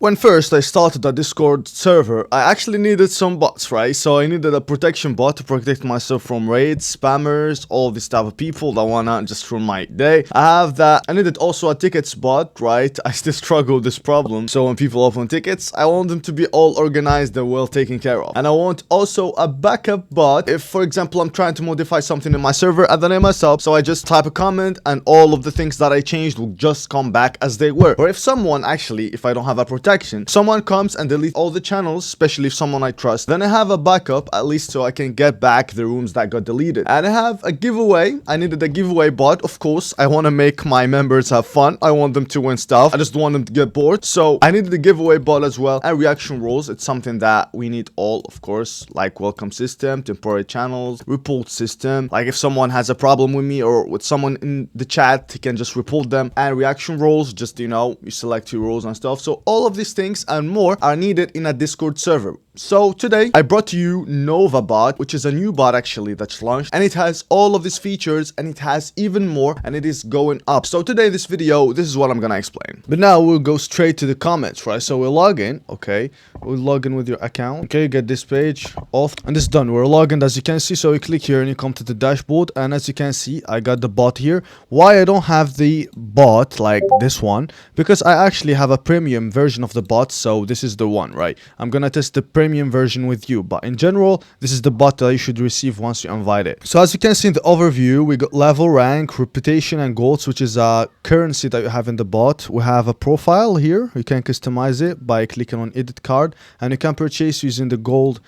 When first I started a Discord server, I actually needed some bots, right? So I needed a protection bot to protect myself from raids, spammers, all this type of people that wanna just ruin my day. I have that. I needed also a tickets bot, right? I still struggle with this problem. So when people open tickets, I want them to be all organized and well taken care of. And I want also a backup bot. If, for example, I'm trying to modify something in my server and then I mess up, so I just type a comment and all of the things that I changed will just come back as they were. Or if someone actually, if I don't have a protection, someone comes and delete all the channels, especially if someone I trust, then I have a backup at least so I can get back the rooms that got deleted. And I have a giveaway. I needed a giveaway bot, of course. I want to make my members have fun. I want them to win stuff. I just don't want them to get bored. So I needed a giveaway bot as well. And reaction rules, it's something that we need all, of course, like welcome system, temporary channels, report system. Like if someone has a problem with me or with someone in the chat, he can just report them. And reaction rules, just, you select your rules and stuff. So all of these things and more are needed in a Discord server. So today I brought to you NovaBot, which is a new bot actually that's launched, and it has all of these features and it has even more, and it is going up. So today this video, this is what I'm gonna explain. But now we'll go straight to the comments, right? So we'll log in, okay? We'll log in with your account, okay? Get this page off and it's done. We're logged in, as you can see. So you click here and you come to the dashboard, and as you can see, I got the bot here. Why I don't have the bot like this one? Because I actually have a premium version of the bot, so this is the one, right? I'm gonna test the premium version with you, but in general this is the bot that you should receive once you invite it. So as you can see in the overview, we got level, rank, reputation, and golds, which is a currency that you have in the bot. We have a profile here. You can customize it by clicking on edit card, and you can purchase using the gold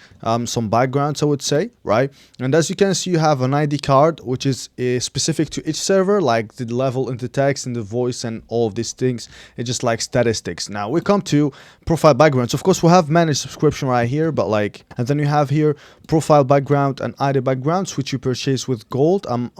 some backgrounds, I would say, right? And as you can see, you have an ID card which is specific to each server, like the level in the text and the voice and all of these things. It's just like statistics. Now we come to profile backgrounds. Of course, we have managed subscription right here, but like, and then you have here profile background and ID backgrounds, which you purchase with gold. I'm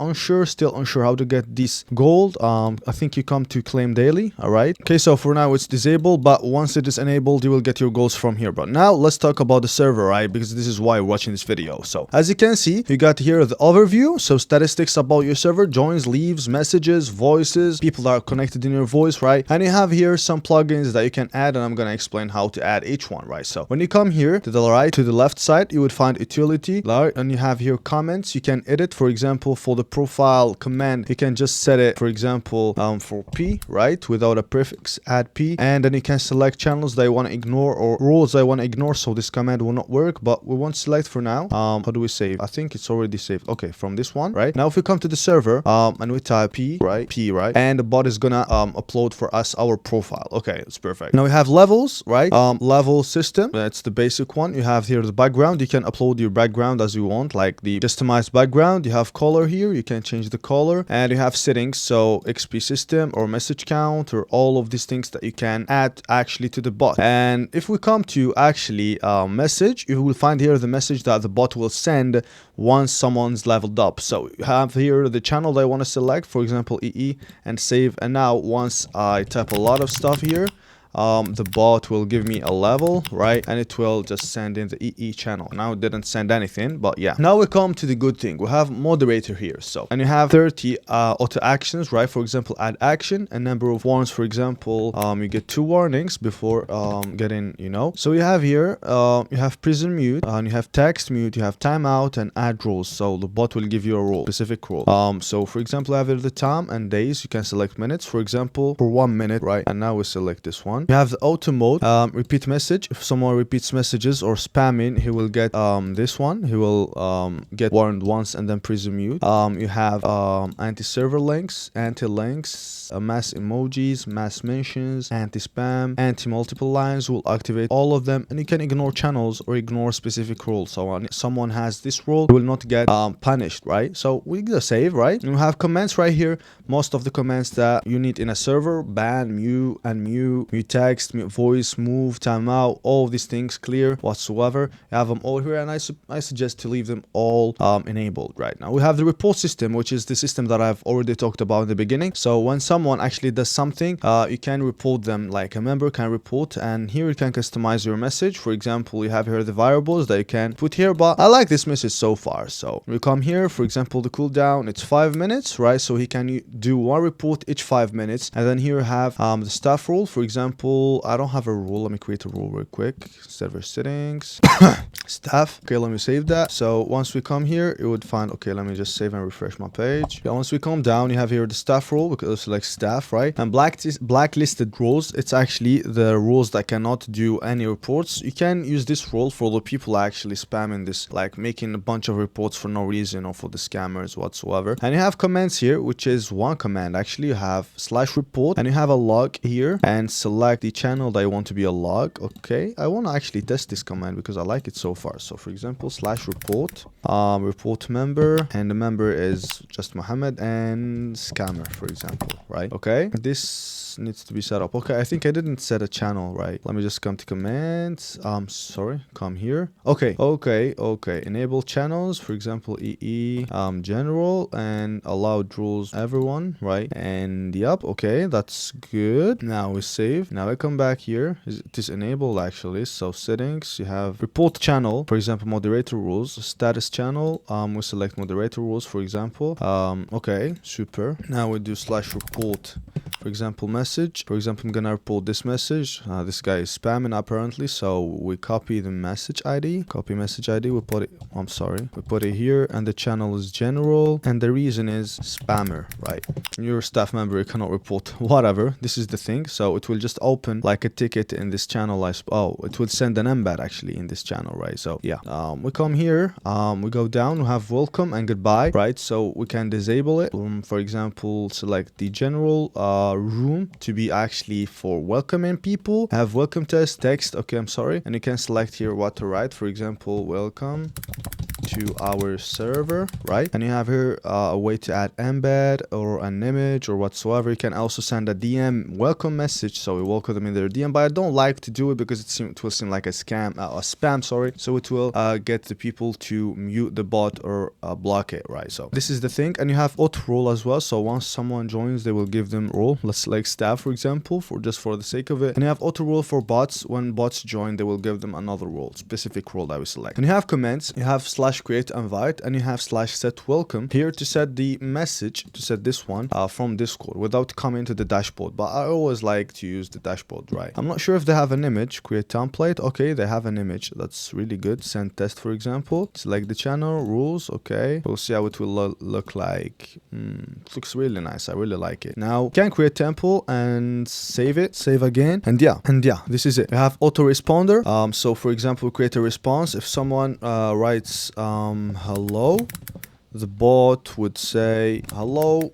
still unsure how to get this gold. I think you come to claim daily. All right, okay, so for now it's disabled, but once it is enabled, you will get your golds from here. But now let's talk about the server, right? Because this is why you're watching this video. So as you can see, you got here the overview, so statistics about your server: joins, leaves, messages, voices, people that are connected in your voice, right? And you have here some plugins that you can add, and I'm gonna explain how to add each one, right? So when you come here to the right, to the left side, you would find utility, right? And you have here comments. You can edit, for example, for the profile command, you can just set it, for example, for P, right? Without a prefix, add P, and then you can select channels that you want to ignore or rules that you want to ignore, so this command will not work, but we won't select for now. How do we save? I think it's already saved. Okay, from this one, right? Now if we come to the server, and we type P, right? And the bot is gonna upload for us our profile. Okay, it's perfect. Now we have levels, right? Level system, that's the basic one. You have here the background. You can upload your background as you want, like the customized background. You have color here. You can change the color, and you have settings, so XP system or message count or all of these things that you can add actually to the bot. And if we come to actually message, you will find here the message that the bot will send once someone's leveled up. So you have here the channel that I want to select, for example EE, and save. And now once I type a lot of stuff here, the bot will give me a level, right? And it will just send in the EE channel. Now it didn't send anything, but yeah. Now we come to the good thing. We have moderator here. So, and you have 30 auto actions, right? For example, add action, and number of warnings. For example, you get 2 warnings before getting, So you have here, you have prison mute, and you have text mute, you have timeout, and add rules. So the bot will give you a rule, specific rule. So for example, I have here the time and days. You can select minutes, for example, for 1 minute, right? And now we select this one. You have the auto mode, repeat message. If someone repeats messages or spamming, he will get this one. He will get warned once and then prison mute. You have anti-server links, anti-links, mass emojis, mass mentions, anti-spam, anti-multiple lines will activate all of them, and you can ignore channels or ignore specific rules. So when someone has this rule, he will not get punished, right? So we get a save, right? And we have comments right here. Most of the comments that you need in a server: ban, mute, unmute, mute text, mute voice, move, timeout, all of these things clear whatsoever. You have them all here, and I suggest to leave them all enabled right now. We have the report system, which is the system that I've already talked about in the beginning. So when someone actually does something, you can report them, like a member can report, and here you can customize your message. For example, you have here the variables that you can put here, but I like this message so far. So we come here, for example, the cooldown, it's 5 minutes, right? So he can do one report each 5 minutes, and then here you have the staff rule. For example, example, I don't have a rule. Let me create a rule real quick. Server settings, staff. Okay, let me save that. So once we come here, it would find, okay, let me just save and refresh my page. Yeah, once we come down, you have here the staff rule, because select staff, right? And blacklisted rules, it's actually the rules that cannot do any reports. You can use this rule for the people actually spamming this, like making a bunch of reports for no reason or for the scammers whatsoever. And you have commands here, which is one command. Actually, you have /report, and you have a log here, and select the channel that you want to be a log. Okay, I want to actually test this command because I like it so far. So for example, /report, report member, and the member is just Mohammed and scammer, for example, right? Okay, this needs to be set up. Okay, I think I didn't set a channel, right? Let me just come to commands. Sorry, come here. Okay, enable channels, for example, general, and allowed rules everyone, right? And yep, okay, that's good. Now we save. Now I come back here. It is enabled actually. So settings, you have report channel, for example, moderator rules, status channel. We select moderator rules, for example. Okay, super. Now we do /report, for example, message. For example, I'm gonna report this message. This guy is spamming apparently, so we copy the message ID. Copy message ID. We put it. I'm sorry. We put it here, and the channel is general, and the reason is spammer, right? Your staff member, you cannot report whatever. This is the thing. So it will just open like a ticket in this channel. It will send an embed actually in this channel, right? So yeah, we come here. We go down. We have welcome and goodbye, right? So we can disable it. For example, select the general room to be actually for welcoming people. Have welcome text. Okay, I'm sorry. And you can select here what to write. For example, welcome to our server, right? And you have here a way to add embed or an image or whatsoever. You can also send a DM welcome message, so we welcome them in their DM, but I don't like to do it because it will seem like a spam, sorry. So it will get the people to mute the bot or block it, right? So this is the thing. And you have auto role as well. So once someone joins, they will give them role. Let's select staff, for example, for the sake of it. And you have auto role for bots. When bots join, they will give them another role, specific role that we select. And you have comments. You have /create invite, and you have /set welcome here to set the message, to set this one from Discord without coming to the dashboard. But I always like to use the dashboard, right? I'm not sure if they have an image. Create template. Okay, they have an image. That's really good. Send test, for example. Select the channel rules. Okay, we'll see how it will look like. It looks really nice. I really like it. Now you can create temple and save it. Save again, and yeah, this is it. You have auto responder. So for example, create a response. If someone writes hello, the bot would say hello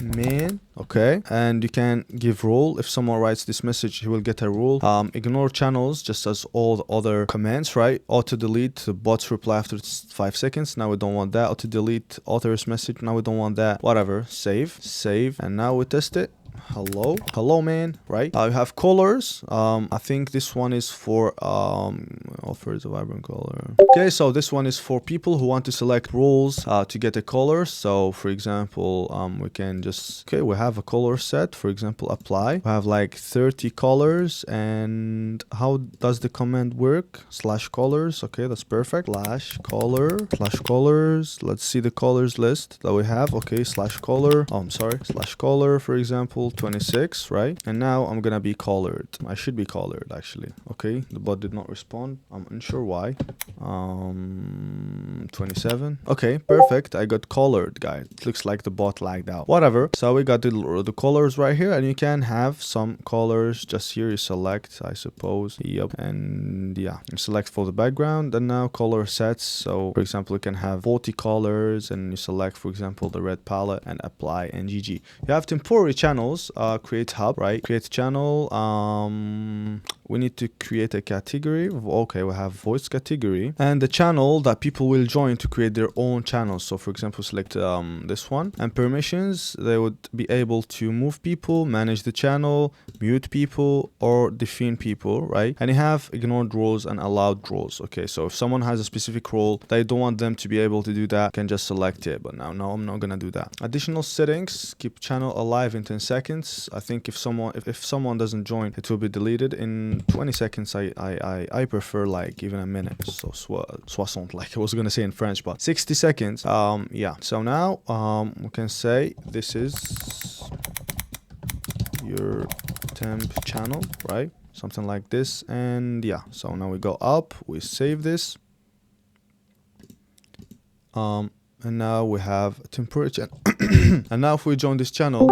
man. Okay, and you can give rule. If someone writes this message, he will get a rule. Ignore channels, just as all the other commands, right? Auto delete, the bots reply after 5 seconds. Now we don't want that. Auto delete author's message. Now we don't want that. Whatever. Save, and now we test it. Hello man, right? You have colors. I think this one is for offers a vibrant color. Okay, so this one is for people who want to select roles to get a color. So for example, we can just, okay, we have a color set. For example, apply. We have like 30 colors. And how does the command work? /colors. Okay, that's perfect. /colors. Let's see the colors list that we have. Okay, /color. Oh, I'm sorry. /color, for example, 26, right? And now I'm gonna be colored. I should be colored actually. Okay, the bot did not respond. I'm unsure why. 27. Okay, perfect. I got colored, guys. It looks like the bot lagged out. Whatever. So we got the colors right here, and you can have some colors just here. You select, I suppose. Yep. And yeah, you select for the background, and now color sets. So for example, you can have 40 colors, and you select, for example, the red palette, and apply, and GG. You have temporary channels. Create hub, right? Create channel. We need to create a category. Okay, we have voice category, and the channel that people will join to create their own channels. So for example, select this one, and permissions. They would be able to move people, manage the channel, mute people, or define people, right? And you have ignored roles and allowed roles. Okay, so if someone has a specific role that you don't want them to be able to do that, you can just select it. But now, no, I'm not gonna do that. Additional settings: keep channel alive in 10 seconds. I think if someone doesn't join, it will be deleted in 20 seconds. I prefer like even a minute. So 60, like I was gonna say in French, but 60 seconds. Yeah. So now we can say this is your temp channel, right? Something like this. And yeah, so now we go up, we save this. And now we have a temporary channel. And now if we join this channel,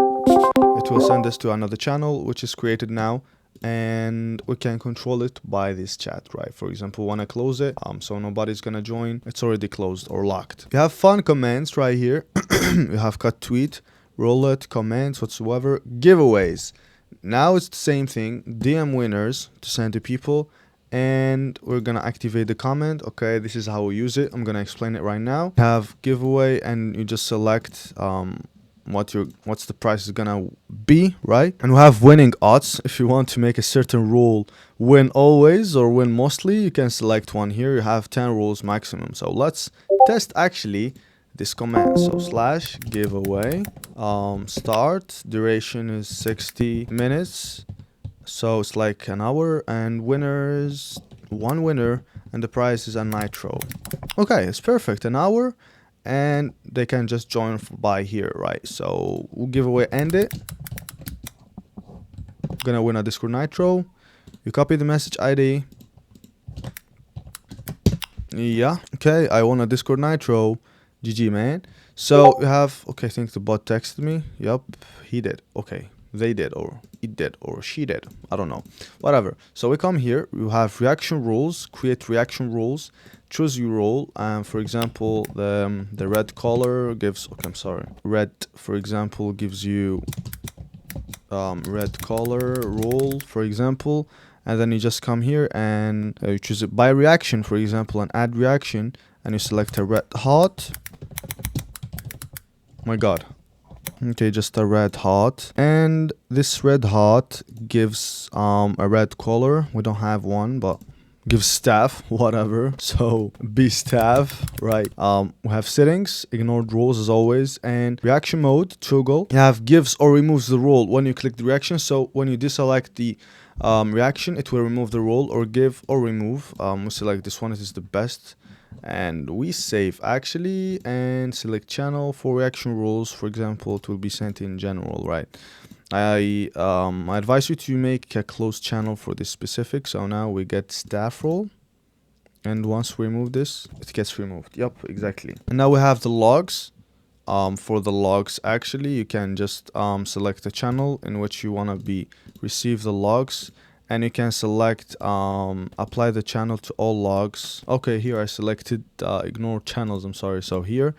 it will send us to another channel which is created now, and we can control it by this chat, right? For example, when I close it, so nobody's gonna join, it's already closed or locked. You have fun commands right here. You have cut tweet, roulette, comments, whatsoever, giveaways. Now it's the same thing, DM winners to send to people, and we're gonna activate the comment. Okay, this is how we use it. I'm gonna explain it right now. Have giveaway, and you just select what's the price is gonna be, right? And we have winning odds. If you want to make a certain rule win always or win mostly, you can select one here. You have 10 rules maximum. So let's test actually this command. So slash giveaway, start, duration is 60 minutes, so it's like an hour, and winners, one winner, and the price is a nitro. Okay, it's perfect, an hour, and they can just join by here, right? So we'll giveaway end it. Gonna win a Discord nitro. You copy the message ID. Yeah, okay, I won a Discord nitro. GG, man. So we have, okay, I think the bot texted me. Yup, he did. Okay, they did, or it did, or she did. I don't know. Whatever. So we come here. We have reaction rules. Create reaction rules. Choose your role. For example, the red color gives. Okay, I'm sorry. Red, for example, gives you red color role, for example. And then you just come here and you choose it by reaction, for example, and add reaction, and you select a red hot. My god. Okay, just a red hot, and this red hot gives a red color. We don't have one, but gives staff, whatever. So be staff, right? We have settings, ignored rules as always, and reaction mode toggle. You have gives or removes the role when you click the reaction. So when you deselect the reaction, it will remove the role, or give or remove. We select this one, it is the best, and we save actually, and select channel for reaction rules. For example, it will be sent in general, right? I advise you to make a closed channel for this specific. So now we get staff role, and once we remove this, it gets removed. Yep, exactly. And now we have the logs. For the logs, actually, you can just select a channel in which you want to receive the logs, and you can select apply the channel to all logs. Okay, here I selected ignore channels, I'm sorry. So here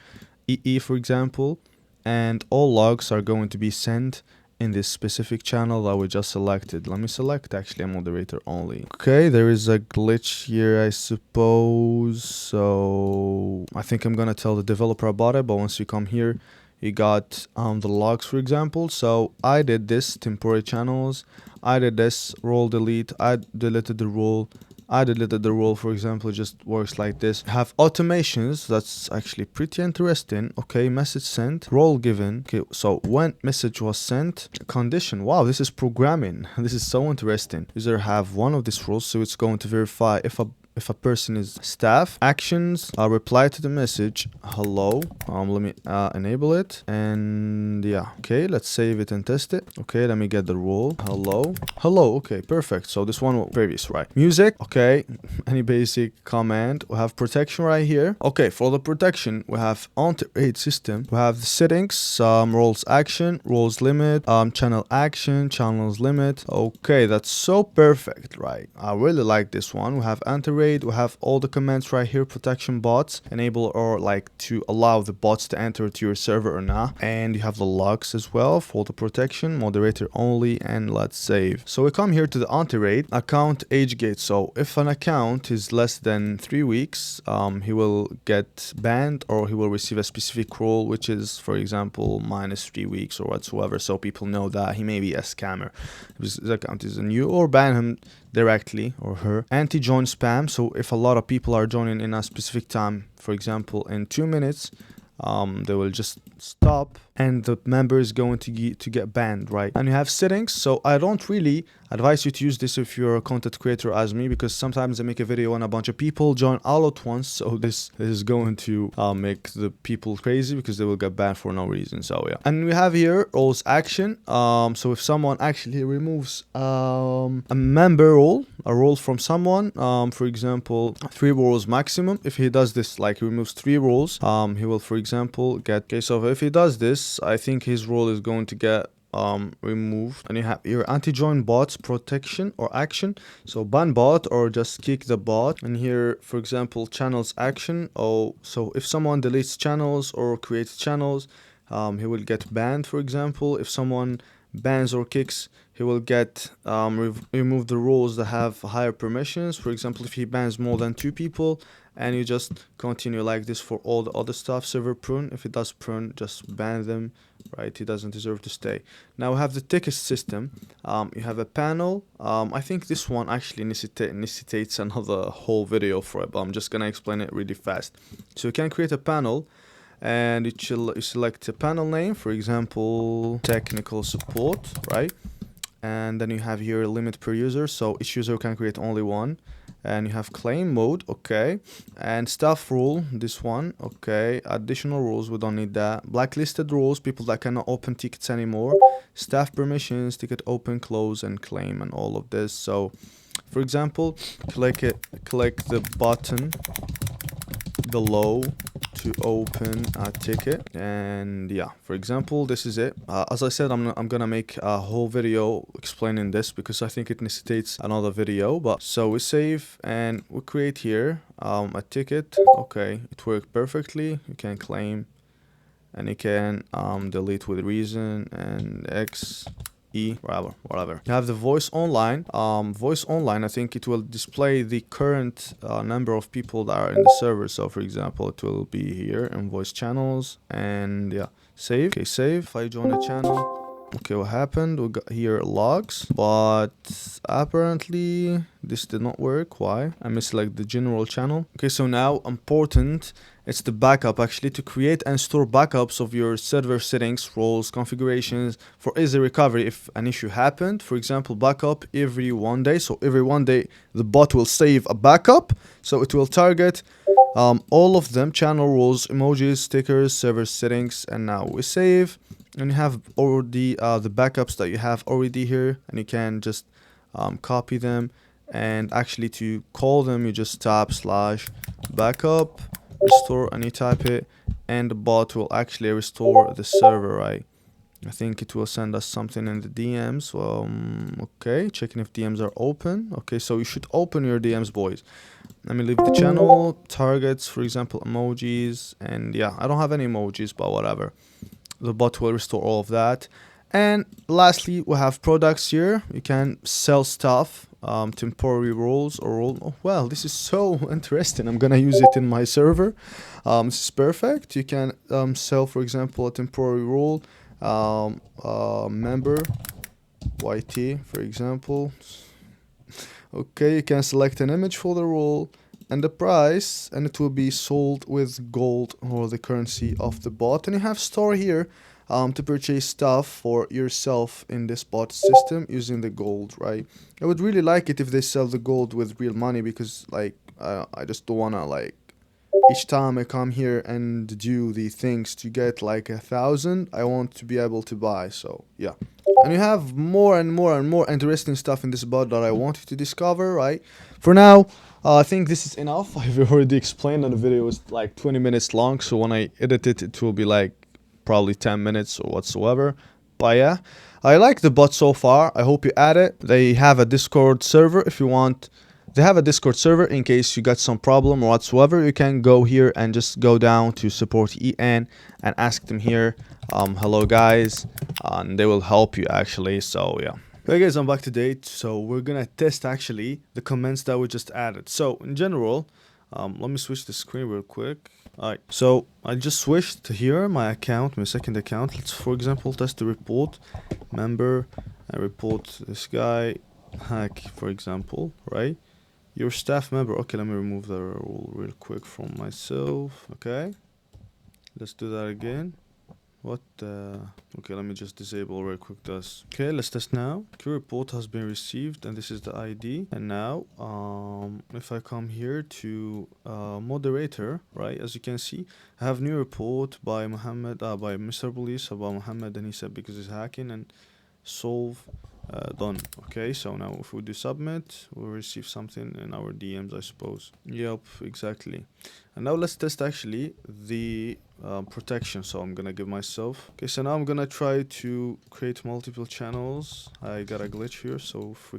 EE, for example, and all logs are going to be sent in this specific channel that we just selected. Let me select actually a moderator only. Okay, there is a glitch here, I suppose. So I think I'm gonna tell the developer about it, but once you come here, you got the logs, for example. So I did this temporary channels, I did this role delete, I deleted the role, I deleted the role, for example. It just works like this. Have automations, that's actually pretty interesting. Okay, message sent, role given. Okay, so when message was sent, condition. Wow, this is programming. This is so interesting. User have one of these rules, so it's going to verify if a person is staff. Actions, reply to the message, hello. Let me enable it, and yeah, okay, let's save it and test it. Okay, let me get the rule, hello. Okay, perfect. So this one was previous, right? Music, okay, any basic command. We have protection right here. Okay, for the protection, we have on-to-rate system. We have the settings, roles action, roles limit, channel action, channels limit. Okay, that's so perfect, right? I really like this one. We have anti-rate. We have all the commands right here. Protection bots, enable or like to allow the bots to enter to your server or not. And you have the logs as well for the protection, moderator only, and let's save. So we come here to the anti-rate account age gate. So if an account is less than 3 weeks, he will get banned, or he will receive a specific rule, which is, for example, -3 weeks or whatsoever. So people know that he may be a scammer if his account is new, or ban him directly, or her. Anti-join spam. So if a lot of people are joining in a specific time, for example in 2 minutes, they will just stop and the member is going to get banned, right? And you have settings. So I don't really advise you to use this if you're a content creator as me, because sometimes I make a video and a bunch of people join all at once, so this is going to make the people crazy because they will get banned for no reason. So yeah, and we have here roles action. So if someone actually removes a member role, a role from someone, for example 3 roles maximum, if he does this, like removes 3 roles, he will, for example, get, okay, so if he does this, I think his role is going to get removed. And you have your anti-join bots protection or action, so ban bot or just kick the bot. And here, for example, channels action. Oh, so if someone deletes channels or creates channels, he will get banned. For example, if someone bans or kicks, he will get remove the roles that have higher permissions. For example, if he bans more than 2 people, and you just continue like this for all the other stuff. Server prune, if it does prune, just ban them, right? He doesn't deserve to stay. Now we have the ticket system. You have a panel. I think this one actually necessitates another whole video for it, but I'm just gonna explain it really fast. So you can create a panel, and you select a panel name, for example technical support, right? And then you have here limit per user, so each user can create only one. And you have claim mode, okay, and staff rule, this one, okay. Additional rules, we don't need that. Blacklisted rules, people that cannot open tickets anymore. Staff permissions, ticket open, close, and claim, and all of this. So for example, click the button below to open a ticket. And yeah, for example, this is it. As I said, I'm gonna make a whole video explaining this because I think it necessitates another video. But so we save and we create here a ticket. Okay, it worked perfectly. You can claim, and you can delete with reason and X, E, whatever. You have the voice online. Voice online, I think it will display the current number of people that are in the server. So for example, it will be here in voice channels, and yeah, save. Okay, save. If I join a channel, okay, what happened? We got here logs, but apparently this did not work. Why? I misselect the general channel. Okay, so now important, it's the backup, actually, to create and store backups of your server settings, roles, configurations for easy recovery if an issue happened. For example, backup every 1 day. So every 1 day the bot will save a backup, so it will target all of them: channel, roles, emojis, stickers, server settings. And now we save, and you have already the backups that you have already here, and you can just copy them, and actually to call them you just tap /backup restore, and you type it, and the bot will actually restore the server, right? I think it will send us something in the DMs. Okay, checking if DMs are open. Okay, so you should open your DMs, boys. Let me leave the channel. Targets, for example, emojis, and yeah, I don't have any emojis, but whatever. The bot will restore all of that. And lastly, we have products here. You can sell stuff, temporary roles or role. Oh, well, this is so interesting. I'm gonna use it in my server. This is perfect. You can sell, for example, a temporary role, member YT, for example. Okay, you can select an image for the role and the price, and it will be sold with gold or the currency of the bot. And you have store here to purchase stuff for yourself in this bot system using the gold, right? I would really like it if they sell the gold with real money, because like I just don't wanna, like, each time I come here and do the things to get like 1,000, I want to be able to buy. So yeah, and you have more and more and more interesting stuff in this bot that I want you to discover, right? For now, I think this is enough. I've already explained, and the video is like 20 minutes long, so when I edit it, it will be like probably 10 minutes or whatsoever. But yeah, I like the bot so far. I hope you add it. They have a Discord server if you want. They have a Discord server in case you got some problem or whatsoever. You can go here and just go down to support EN and ask them here, hello guys, and they will help you actually. So yeah. Okay guys, I'm back to date. So we're gonna test actually the comments that we just added. So in general, let me switch the screen real quick. Alright, so I just switched to here my account, my second account. Let's, for example, test the report member and report this guy hack, for example, right? Your staff member. Okay, let me remove the rule real quick from myself. Okay, let's do that again. What the... Okay, let me just disable real quick this. Okay, let's test now. Queue report has been received, and this is the ID. And now, if I come here to moderator, right, as you can see, I have new report by Muhammad, by Mr. Police about Muhammad, and he said because he's hacking, and solve done. Okay, so now if we do submit, we'll receive something in our DMs, I suppose. Yep, exactly. And now let's test actually the protection. So I'm gonna give myself... Okay, so now I'm gonna try to create multiple channels. I got a glitch here, so if we